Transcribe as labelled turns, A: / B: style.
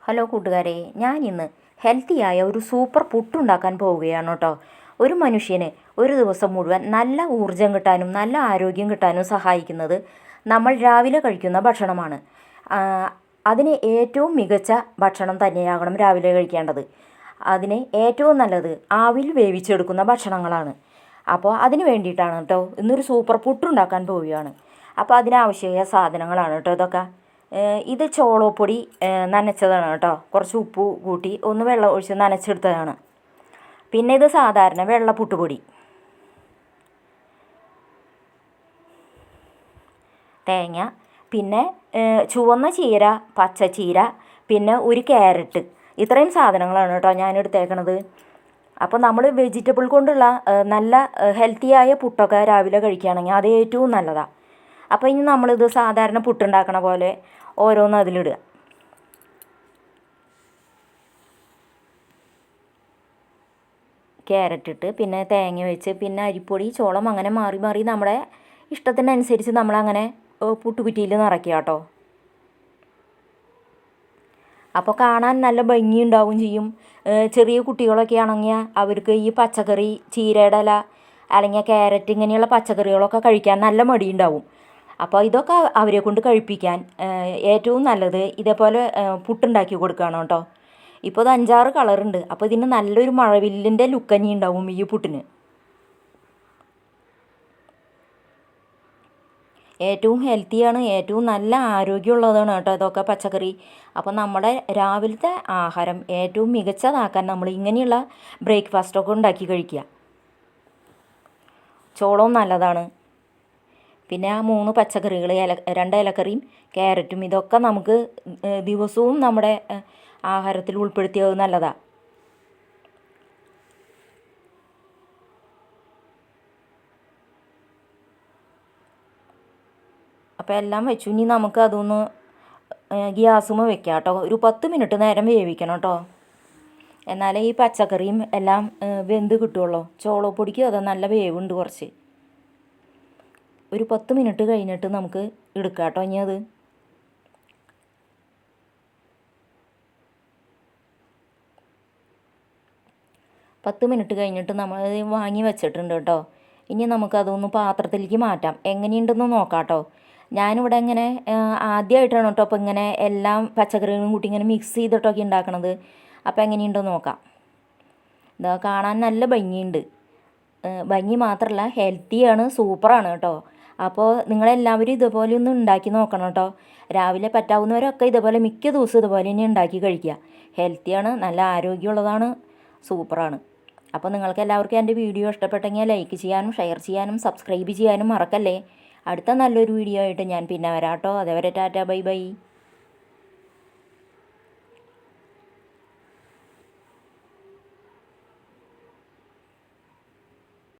A: Hello കൂട്ടുകാരെ, ഞാൻ ഇന്ന് ഹെൽത്തിയായ ഒരു സൂപ്പർ പുട്ടുണ്ടാക്കാൻ പോവുകയാണ് കേട്ടോ. ഒരു മനുഷ്യന് ഒരു ദിവസം മുഴുവൻ നല്ല ഊർജ്ജം കിട്ടാനും നല്ല ആരോഗ്യം കിട്ടാനും സഹായിക്കുന്നത് നമ്മൾ രാവിലെ കഴിക്കുന്ന ഭക്ഷണമാണ്. അതിന് ഏറ്റവും മികച്ച ഭക്ഷണം തന്നെയാകണം രാവിലെ കഴിക്കേണ്ടത്. അതിന് ഏറ്റവും നല്ലത് ആവിയിൽ വേവിച്ചെടുക്കുന്ന ഭക്ഷണങ്ങളാണ്. അപ്പോൾ അതിന് വേണ്ടിയിട്ടാണ് കേട്ടോ ഇന്നൊരു സൂപ്പർ പുട്ടുണ്ടാക്കാൻ പോവുകയാണ്. അപ്പോൾ അതിനാവശ്യമായ സാധനങ്ങളാണ് കേട്ടോ ഇതൊക്കെ. ഇത് ചോളപ്പൊടി നനച്ചതാണ് കേട്ടോ. കുറച്ച് ഉപ്പ് കൂട്ടി ഒന്ന് വെള്ളം ഒഴിച്ച് നനച്ചെടുത്തതാണ്. പിന്നെ ഇത് സാധാരണ വെള്ള പുട്ടുപൊടി, തേങ്ങ, പിന്നെ ചുവന്ന ചീര, പച്ചച്ചീര, പിന്നെ ഒരു ക്യാരറ്റ്. ഇത്രയും സാധനങ്ങളാണ് കേട്ടോ ഞാൻ എടുത്തേക്കണത്. അപ്പോൾ നമ്മൾ വെജിറ്റബിൾ കൊണ്ടുള്ള നല്ല ഹെൽത്തിയായ പുട്ടൊക്കെ രാവിലെ കഴിക്കുകയാണെങ്കിൽ അത് ഏറ്റവും നല്ലതാണ്. അപ്പോൾ ഇനി നമ്മളിത് സാധാരണ പുട്ടുണ്ടാക്കണ പോലെ ഓരോന്ന് അതിലിടുക. ക്യാരറ്റ് ഇട്ട് പിന്നെ തേങ്ങ വെച്ച് പിന്നെ അരിപ്പൊടി, ചോളം, അങ്ങനെ മാറി മാറി നമ്മുടെ ഇഷ്ടത്തിനനുസരിച്ച് നമ്മളങ്ങനെ പുട്ടുകുറ്റിയിൽ നിറയ്ക്കുക കേട്ടോ. അപ്പോൾ കാണാൻ നല്ല ഭംഗി ഉണ്ടാവും ചെയ്യും. ചെറിയ കുട്ടികളൊക്കെ ആണെങ്കിൽ അവർക്ക് ഈ പച്ചക്കറി, ചീരയുടെ ഇല അല്ലെങ്കിൽ ക്യാരറ്റ് ഇങ്ങനെയുള്ള പച്ചക്കറികളൊക്കെ കഴിക്കാൻ നല്ല മടിയുണ്ടാവും. അപ്പോൾ ഇതൊക്കെ അവരെ കൊണ്ട് കഴിപ്പിക്കാൻ ഏറ്റവും നല്ലത് ഇതേപോലെ പുട്ടുണ്ടാക്കി കൊടുക്കുകയാണ് കേട്ടോ. ഇപ്പോൾ ഇത് 5-6 കളറുണ്ട്. അപ്പോൾ ഇതിന് നല്ലൊരു മഴവില്ലിൻ്റെ ലുക്കഞ്ഞി ഉണ്ടാവും ഈ പുട്ടിന്. ഏറ്റവും ഹെൽത്തിയാണ്, ഏറ്റവും നല്ല ആരോഗ്യമുള്ളതാണ് കേട്ടോ ഇതൊക്കെ പച്ചക്കറി. അപ്പോൾ നമ്മുടെ രാവിലത്തെ ആഹാരം ഏറ്റവും മികച്ചതാക്കാൻ നമ്മൾ ഇങ്ങനെയുള്ള ബ്രേക്ക്ഫാസ്റ്റൊക്കെ ഉണ്ടാക്കി കഴിക്കുക. ചോളവും നല്ലതാണ്. പിന്നെ ആ 3 പച്ചക്കറികൾ, 2 ഇലക്കറിയും ക്യാരറ്റും, ഇതൊക്കെ നമുക്ക് ദിവസവും നമ്മുടെ ആഹാരത്തിൽ ഉൾപ്പെടുത്തിയത് നല്ലതാണ്. അപ്പോൾ എല്ലാം വെച്ചു. ഇനി നമുക്ക് അതൊന്ന് ഗ്യാസുമ്മ വെക്കാം കേട്ടോ. ഒരു 10 മിനിറ്റ് നേരം വേവിക്കണം കേട്ടോ. എന്നാലേ ഈ പച്ചക്കറിയും എല്ലാം വെന്ത് കിട്ടുള്ളൂ. ചോളപ്പൊടിക്കും അത് നല്ല വേവുണ്ട് കുറച്ച്. ഒരു 10 മിനിറ്റ് കഴിഞ്ഞിട്ട് നമുക്ക് എടുക്കാം കേട്ടോ. ഇനി അത് 10 മിനിറ്റ് കഴിഞ്ഞിട്ട് നമ്മൾ വാങ്ങി വെച്ചിട്ടുണ്ട് കേട്ടോ. ഇനി നമുക്കതൊന്ന് പാത്രത്തിലേക്ക് മാറ്റാം. എങ്ങനെയുണ്ടെന്ന് നോക്കാം കേട്ടോ. ഞാനിവിടെ ഇങ്ങനെ ആദ്യമായിട്ടാണ് കേട്ടോ അപ്പോൾ ഇങ്ങനെ എല്ലാം പച്ചക്കറികളും കൂട്ടി ഇങ്ങനെ മിക്സ് ചെയ്തിട്ടൊക്കെ ഉണ്ടാക്കണത്. അപ്പോൾ എങ്ങനെയുണ്ടെന്ന് നോക്കാം. ഇതാ കാണാൻ നല്ല ഭംഗിയുണ്ട്. ഭംഗി മാത്രമല്ല ഹെൽത്തിയാണ്, സൂപ്പറാണ് കേട്ടോ. അപ്പോൾ നിങ്ങളെല്ലാവരും ഇതുപോലെ ഒന്ന് ഉണ്ടാക്കി നോക്കണം കേട്ടോ. രാവിലെ പറ്റാവുന്നവരൊക്കെ ഇതുപോലെ മിക്ക ദിവസവും ഇതുപോലെ തന്നെ ഉണ്ടാക്കി കഴിക്കുക. ഹെൽത്തിയാണ്, നല്ല ആരോഗ്യമുള്ളതാണ്, സൂപ്പറാണ്. അപ്പോൾ നിങ്ങൾക്ക് എല്ലാവർക്കും എൻ്റെ വീഡിയോ ഇഷ്ടപ്പെട്ടെങ്കിൽ ലൈക്ക് ചെയ്യാനും ഷെയർ ചെയ്യാനും സബ്സ്ക്രൈബ് ചെയ്യാനും മറക്കല്ലേ. അടുത്ത നല്ലൊരു വീഡിയോ ആയിട്ട് ഞാൻ പിന്നെ വരാം കേട്ടോ. അതേവരെ ടാറ്റ, ബൈ ബൈ.